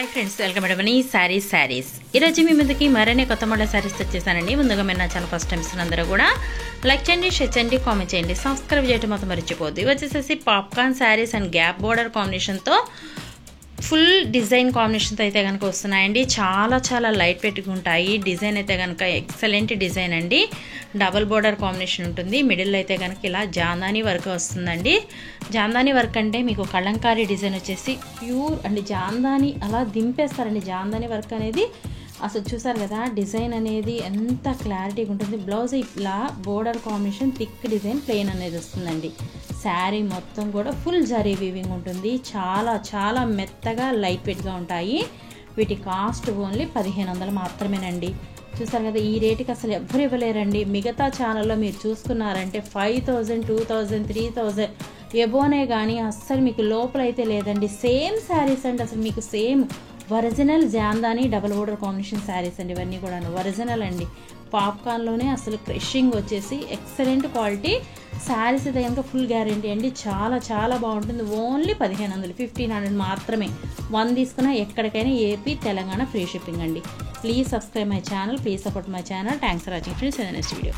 Hi friends, welcome to saris. ఈరోజు మీ ముందుకి మరిన్ని కొత్త మోడల్ శారీస్ వచ్చేసానండి. ముందుగా మీరు నా ఛానల్ ఫస్ట్ టైం అందరూ కూడా లైక్ చేయండి, షేర్ చేయండి, కామెంట్ చేయండి, సబ్స్క్రైబ్ చేయడం మాత్రం మర్చిపోద్దు. ఇవి వచ్చేసి popcorn saris and gap border కాంబినేషన్తో ఫుల్ డిజైన్ కాంబినేషన్తో అయితే కనుక వస్తున్నాయండి. చాలా లైట్ వెయిట్గా ఉంటాయి. డిజైన్ అయితే కనుక ఎక్సలెంట్ డిజైన్ అండి. డబుల్ బోర్డర్ కాంబినేషన్ ఉంటుంది. మిడిల్ అయితే కనుక ఇలా జాందాని వర్క్ వస్తుందండి. జాందాని వర్క్ అంటే మీకు కలంకారీ డిజైన్ వచ్చేసి ప్యూర్ అండి. జాందాని అలా దింపేస్తారండి. జాందాని వర్క్ అనేది అసలు చూసారు కదా, డిజైన్ అనేది ఎంత క్లారిటీగా ఉంటుంది. బ్లౌజ్ ఇలా border combination thick design plain అనేది వస్తుందండి. శారీ మొత్తం కూడా ఫుల్ జరీ వీవింగ్ ఉంటుంది. చాలా మెత్తగా లైట్ వెయిట్గా ఉంటాయి. వీటి కాస్ట్ ఓన్లీ 1500 మాత్రమేనండి. చూసారు కదా, ఈ రేటుకి అసలు ఎవ్వరు ఇవ్వలేరండి. మిగతా ఛానల్లో మీరు చూసుకున్నారంటే 5000, 2000, 3000 ఎబోనే కానీ అస్సలు మీకు లోపల అయితే లేదండి. సేమ్ శారీస్ అండి. అసలు మీకు same original Jamdani double border combination saris అండి. ఇవన్నీ కూడా ఒరిజినల్ అండి. పాప్కార్న్లోనే అసలు క్రషింగ్ వచ్చేసి ఎక్సలెంట్ క్వాలిటీ శారీస్ అయితే కనుక ఫుల్ గ్యారంటీ అండి. చాలా బాగుంటుంది. ఓన్లీ 1500, 1500 మాత్రమే. 1 తీసుకున్నా ఎక్కడికైనా ఏపీ, తెలంగాణ ఫ్రీ షిప్పింగ్ అండి. Please subscribe my channel, please support my channel. Thanks for watching friends. Next video.